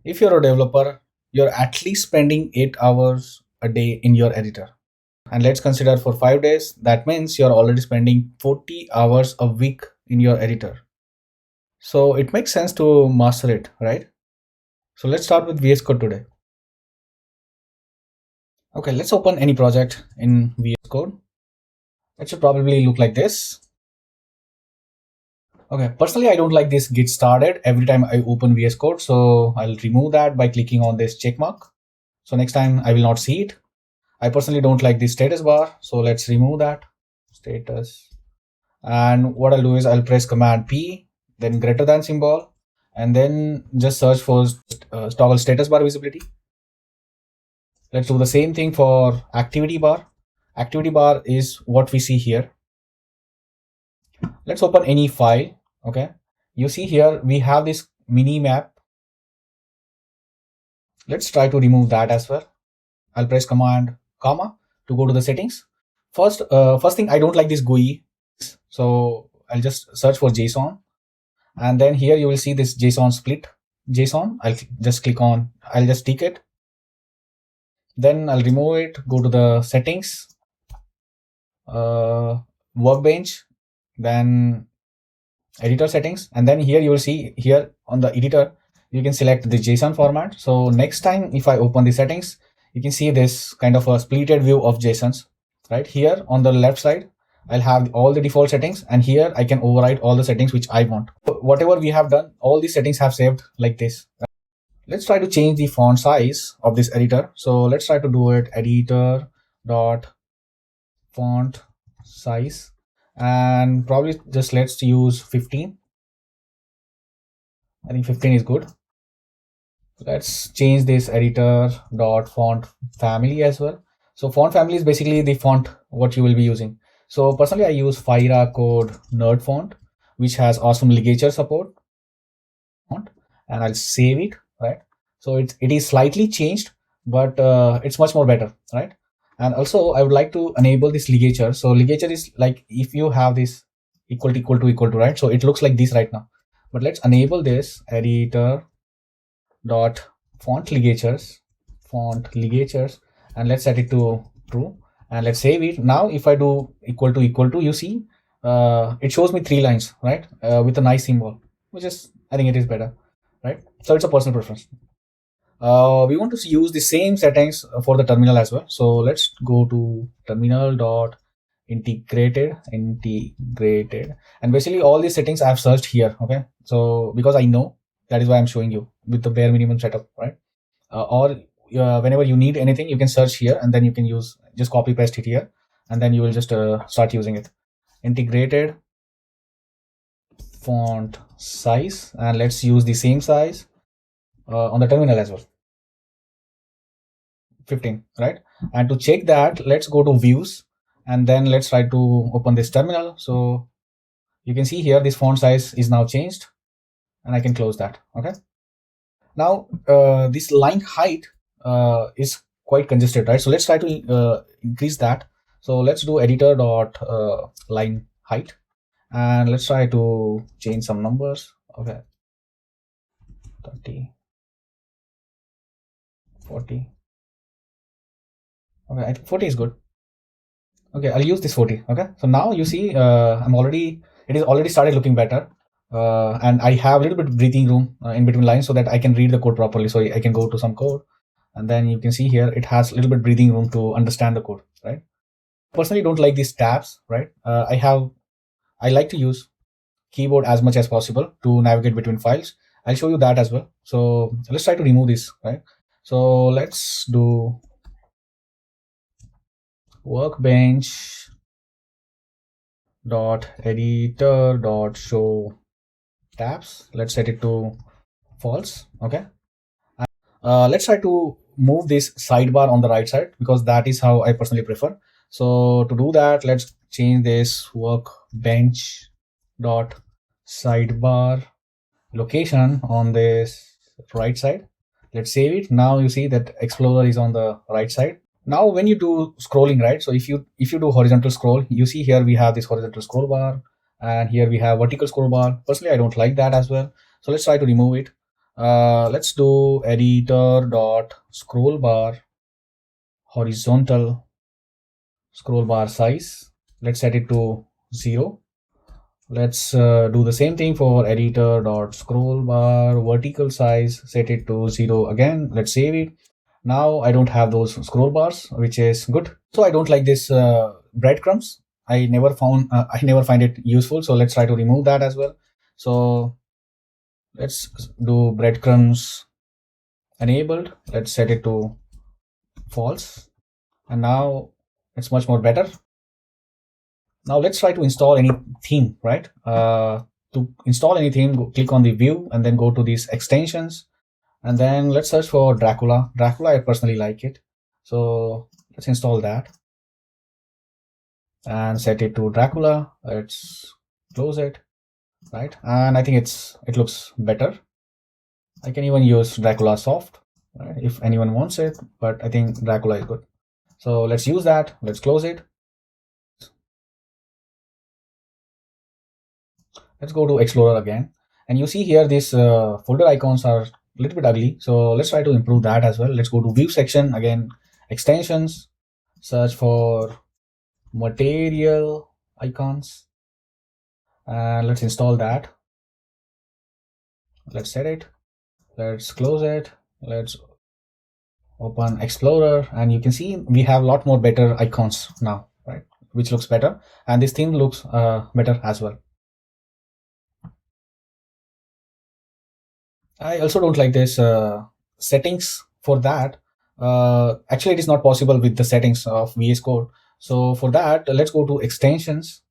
If you're a developer, you're at least spending 8 hours a day in your editor. And let's consider for 5 days, that means you're already spending 40 hours a week in your editor. So it makes sense to master it, right? So let's start with VS Code today. Okay, let's open any project in VS Code. It should probably look like this. Okay, personally, I don't like this get started every time I open VS Code. So I'll remove that by clicking on this check mark. So next time I will not see it. I personally don't like this status bar. So let's remove that status. And what I'll do is I'll press Command P, then greater than symbol, and then just search for toggle status bar visibility. Let's do the same thing for activity bar. Activity bar is what we see here. Let's open any file. Okay, you see here we have this mini map. Let's try to remove that as well. I'll press Command comma to go to the settings. First thing, I don't like this GUI, so I'll just search for JSON, and then here you will see this JSON split JSON. I'll just click on, I'll just tick it, then I'll remove it, go to the settings, workbench, then editor settings, and then here you will see here on the editor you can select the JSON format. So next time if I open the settings, you can see this kind of a splitted view of JSONs. Right here on the left side, I'll have all the default settings, and here I can override all the settings which I want. Whatever we have done, all these settings have saved like this. Let's try to change the font size of this editor. So let's try to do it editor dot font size, and probably just let's use 15. I think 15 is good. Let's change this editor dot font family as well. So font family is basically the font what you will be using. So personally I use Fira Code Nerd font, which has awesome ligature support font, and I'll save it, right? So it is slightly changed, but it's much more better, right? And also I would like to enable this ligature. So ligature is like if you have this equal to, right? So it looks like this right now, but let's enable this editor dot font ligatures, and let's set it to true, and let's save it. Now if I do equal to, you see it shows me 3 lines, right? With a nice symbol, which is, I think it is better, right? So it's a personal preference. We want to use the same settings for the terminal as well. So let's go to terminal dot integrated, and basically all these settings I have searched here. Okay, so because I know, that is why I'm showing you with the bare minimum setup, right? Or whenever you need anything, you can search here, and then you can use, just copy paste it here, and then you will just start using it. Integrated font size, and let's use the same size on the terminal as well, 15, right? And to check that, let's go to views, and then let's try to open this terminal. So you can see here this font size is now changed, and I can close that. Okay, now this line height is quite congested, right? So let's try to increase that. So let's do editor dot line height, and let's try to change some numbers. Okay, 30, 40. Okay, I think 40 is good. Okay, I'll use this 40. Okay, so now you see it is already started looking better, and I have a little bit breathing room in between lines so that I can read the code properly. So I can go to some code, and then you can see here it has a little bit breathing room to understand the code, right? Personally don't like these tabs, right? I like to use keyboard as much as possible to navigate between files. I'll show you that as well. So let's try to remove this, right? So let's do workbench dot editor dot show tabs. Let's set it to false. Okay, let's try to move this sidebar on the right side, because that is how I personally prefer. So to do that, let's change this workbench dot sidebar location on this right side. Let's save it. Now you see that Explorer is on the right side. Now when you do scrolling, right? So if you do horizontal scroll, you see here we have this horizontal scroll bar, and here we have vertical scroll bar. Personally, I don't like that as well. So let's try to remove it. Let's do editor dot scroll bar horizontal scroll bar size. Let's set it to 0. Let's do the same thing for editor dot scroll bar vertical size, set it to 0 again. Let's save it. Now I don't have those scroll bars, which is good. So I don't like this breadcrumbs. I never find it useful. So let's try to remove that as well. So let's do breadcrumbs enabled. Let's set it to false. And now it's much more better. Now let's try to install any theme, right? To install any theme, click on the view and then go to these extensions. And then let's search for Dracula. Dracula, I personally like it. So let's install that and set it to Dracula. Let's close it, right? And I think it looks better. I can even use Dracula soft, right, if anyone wants it, but I think Dracula is good. So let's use that. Let's close it. Let's go to Explorer again. And you see here, these folder icons are a little bit ugly. So let's try to improve that as well. Let's go to View section again, extensions, search for material icons, and let's install that. Let's set it. Let's close it. Let's open Explorer, and you can see we have a lot more better icons now, right? Which looks better, and this theme looks better as well. I also don't like this settings for that. Actually, it is not possible with the settings of VS Code. So for that, let's go to extensions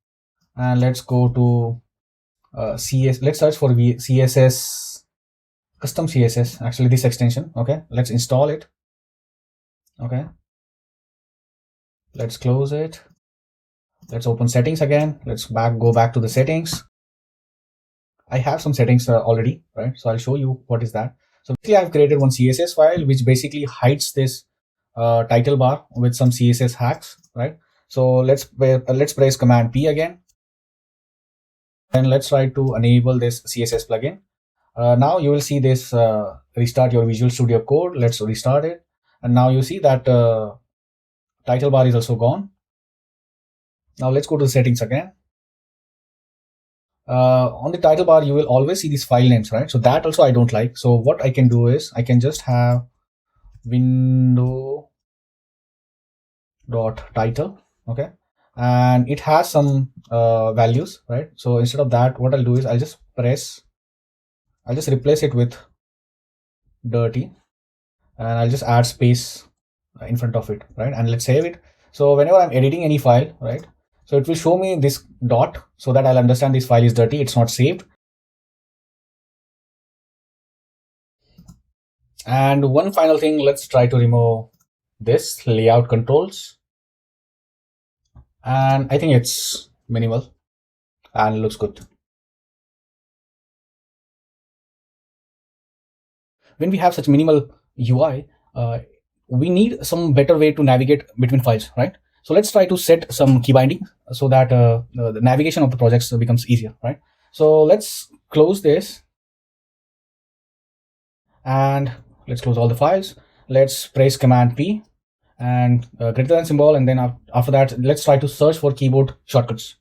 and let's go to CS. Let's search for CSS, custom CSS. Actually, this extension. Okay, let's install it. Okay, let's close it. Let's open settings again. Let's go back to the settings. I have some settings already, right? So I'll show you what is that. So basically I've created one CSS file which basically hides this title bar with some CSS hacks, right? So let's press Command P again. And let's try to enable this CSS plugin. Now you will see this restart your Visual Studio Code. Let's restart it. And now you see that title bar is also gone. Now let's go to the settings again. On the title bar, you will always see these file names, right? So that also I don't like. So what I can do is I can just have window dot title, okay, and it has some values, right? So instead of that, what I'll do is I'll just replace it with dirty, and I'll just add space in front of it, right? And let's save it. So whenever I'm editing any file, right, so it will show me this dot so that I'll understand this file is dirty, it's not saved. And one final thing, let's try to remove this layout controls. And I think it's minimal and it looks good. When we have such minimal UI, we need some better way to navigate between files, right? So let's try to set some key bindings so that the navigation of the projects becomes easier, right? So let's close this and let's close all the files. Let's press Command P and greater than symbol, and then after that, let's try to search for keyboard shortcuts.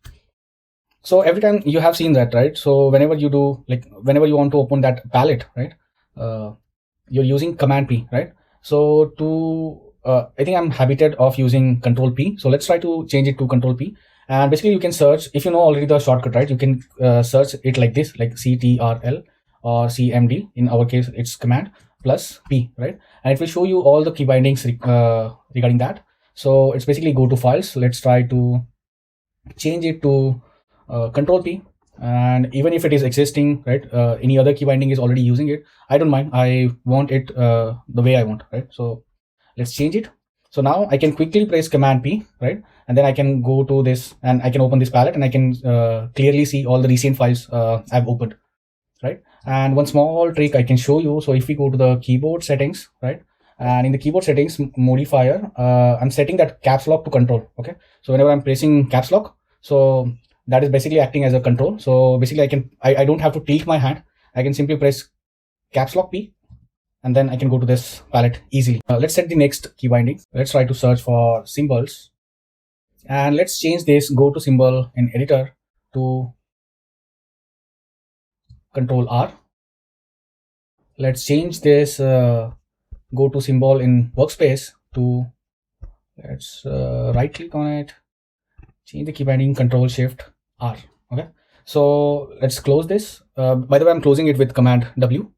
So every time you have seen that, right? So whenever you do, like whenever you want to open that palette, right, you're using Command P, right? So to I think I'm habited of using Control P. So let's try to change it to Control P. And basically you can search, if you know already the shortcut, right, you can search it like this, like CTRL or CMD. In our case, it's Command plus P, right? And it will show you all the key bindings regarding that. So it's basically go to files. Let's try to change it to Control P. And even if it is existing, right, any other key binding is already using it, I don't mind. I want it the way I want, right? So let's change it. So now I can quickly press Command P, right? And then I can go to this and I can open this palette and I can clearly see all the recent files I've opened, right? And one small trick I can show you. So if we go to the keyboard settings, right? And in the keyboard settings modifier, I'm setting that caps lock to control, okay? So whenever I'm pressing caps lock, so that is basically acting as a control. So basically I don't have to tilt my hand. I can simply press caps lock P, and then I can go to this palette easily. Let's set the next key binding. Let's try to search for symbols, and let's change this go to symbol in editor to Control R. Let's change this go to symbol in workspace to, let's right click on it, change the key binding, Control Shift R. Okay, so let's close this. By the way, I'm closing it with Command W.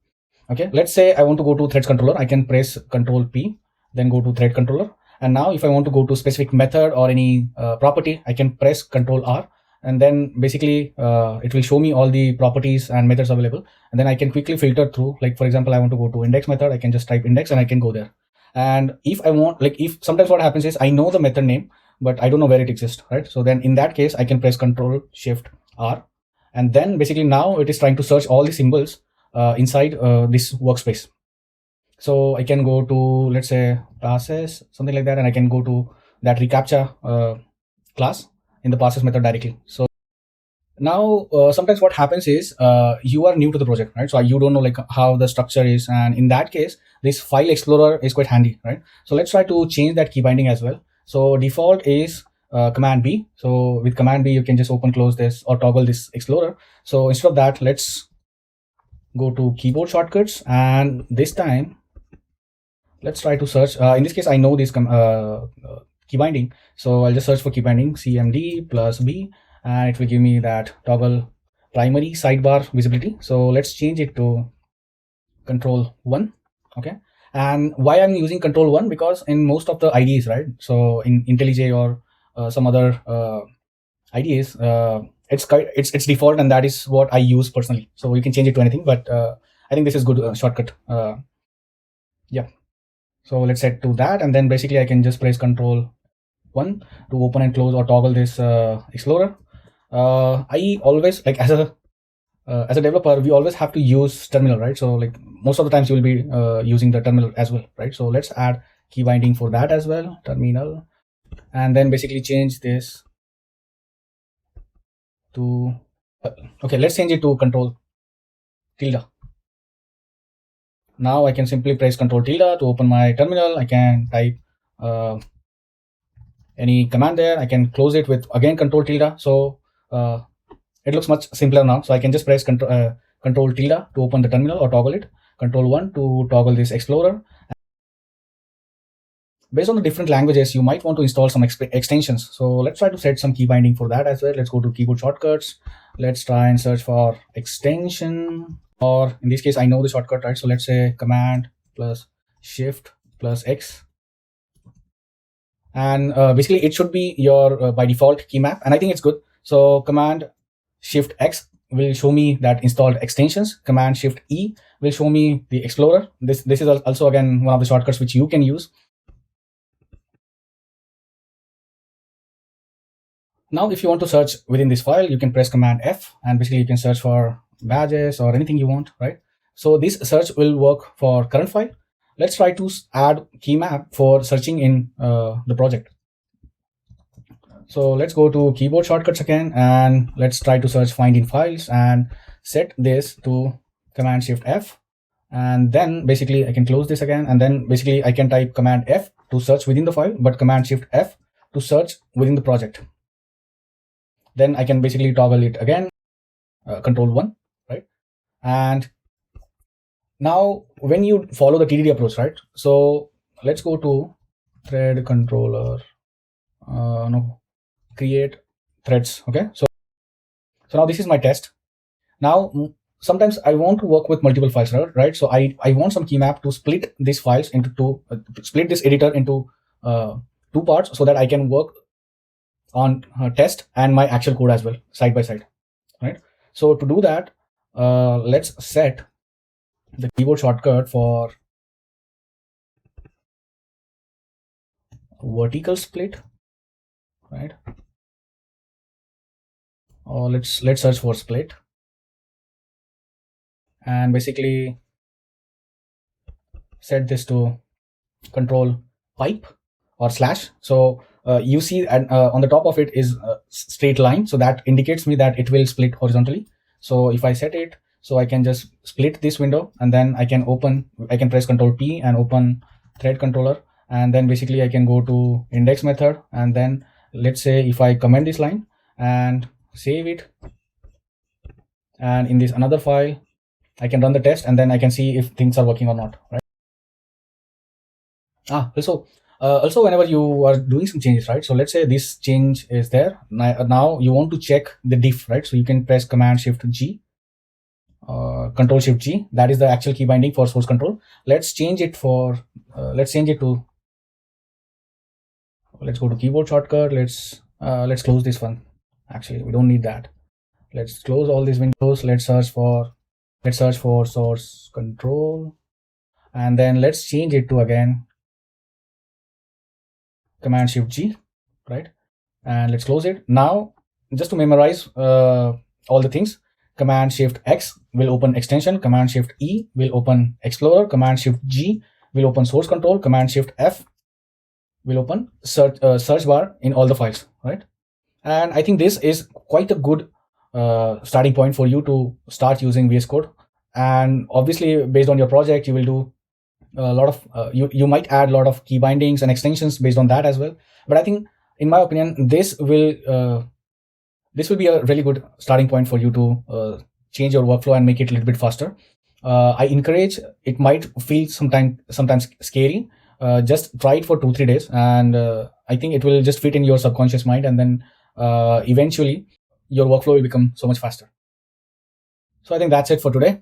Okay, let's say I want to go to threads controller. I can press Control P, then go to thread controller. And now if I want to go to specific method or any property, I can press Control R, and then basically it will show me all the properties and methods available. And then I can quickly filter through. Like for example, I want to go to index method. I can just type index and I can go there. And if I want, like if sometimes what happens is I know the method name, but I don't know where it exists, right? So then in that case, I can press Control Shift R, and then basically now it is trying to search all the symbols inside this workspace. So I can go to, let's say, passes, something like that, and I can go to that reCAPTCHA class in the passes method directly. So now sometimes what happens is you are new to the project, right? So you don't know like how the structure is, and in that case this file explorer is quite handy, right? So let's try to change that key binding as well. So default is Command B. So with Command B you can just open close this or toggle this explorer. So instead of that, let's go to keyboard shortcuts, and this time let's try to search. In this case I know this key binding, so I'll just search for key binding CMD plus B, and it will give me that toggle primary sidebar visibility. So let's change it to Control 1. Okay, and why I'm using Control 1, because in most of the IDEs, right, so in IntelliJ or some other IDEs, it's default, and that is what I use personally. So you can change it to anything, but I think this is good shortcut. Yeah, so let's set to that, and then basically I can just press Control 1 to open and close or toggle this explorer. I always, like as a developer, we always have to use terminal, right? So like most of the times you will be using the terminal as well, right? So let's add key binding for that as well, terminal, and then basically change this to okay, let's change it to Control tilde. Now I can simply press Control tilde to open my terminal. I can type any command there. I can close it with again Control tilde. So it looks much simpler now. So I can just press Control tilde to open the terminal or toggle it. Control 1 to toggle this explorer. Based on the different languages, you might want to install some extensions. So let's try to set some key binding for that as well. Let's go to keyboard shortcuts. Let's try and search for extension, or in this case, I know the shortcut, right? So let's say Command plus Shift plus X. And basically it should be your by default key map, and I think it's good. So Command Shift X will show me that installed extensions. Command Shift E will show me the explorer. This is also again one of the shortcuts which you can use. Now if you want to search within this file, you can press Command F, and basically you can search for badges or anything you want, right? So this search will work for current file. Let's try to add key map for searching in the project. So let's go to keyboard shortcuts again, and let's try to search find in files and set this to Command Shift F. And then basically I can close this again, and then basically I can type Command F to search within the file, but Command Shift F to search within the project. Then I can basically toggle it again, Control 1, right? And now when you follow the TDD approach, right? So let's go to thread controller, create threads. Okay, so now this is my test. Now sometimes I want to work with multiple files, right? So I want some key map to split these files into two, split this editor into two parts, so that I can work on test and my actual code as well side by side, right? So to do that, let's set the keyboard shortcut for vertical split, right? Or let's search for split, and basically set this to Control pipe or slash. So you see on the top of it is a straight line, so that indicates me that it will split horizontally. So if I set it So I can just split this window, and then I can press Control P and open thread controller, and then basically I can go to index method, and then let's say if I comment this line and save it, and in this another file I can run the test, and then I can see if things are working or not, right? Also whenever you are doing some changes, right? So let's say this change is there. Now you want to check the diff, right? So you can press Command Shift G, Control Shift G. That is the actual key binding for source control. Let's change it to, let's go to keyboard shortcut. Let's close this one. Actually, we don't need that. Let's close all these windows. Let's search for source control, and then let's change it to again Command Shift G, right? And let's close it. Now, just to memorize all the things, Command Shift X will open extension, Command Shift E will open Explorer, Command Shift G will open source control, Command Shift F will open search bar in all the files, right? And I think this is quite a good starting point for you to start using VS Code. And obviously, based on your project, you will do a lot of you might add a lot of key bindings and extensions based on that as well. But I think, in my opinion, this will be a really good starting point for you to change your workflow and make it a little bit faster. I encourage, it might feel sometimes scary. Just try it for 2-3 days, and I think it will just fit in your subconscious mind, and then eventually your workflow will become so much faster. So I think that's it for today.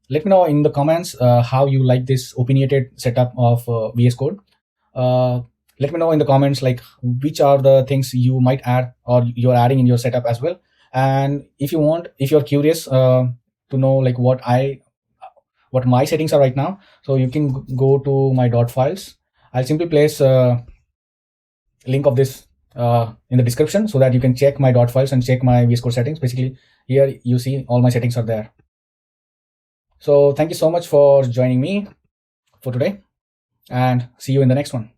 Let me know in the comments how you like this opinionated setup of VS Code. Let me know in the comments like which are the things you might add or you're adding in your setup as well. And if you're curious to know like what my settings are right now, so you can go to my .files. I'll simply place a link of this in the description so that you can check my .files and check my VS Code settings. Basically, here you see all my settings are there. So thank you so much for joining me for today, and see you in the next one.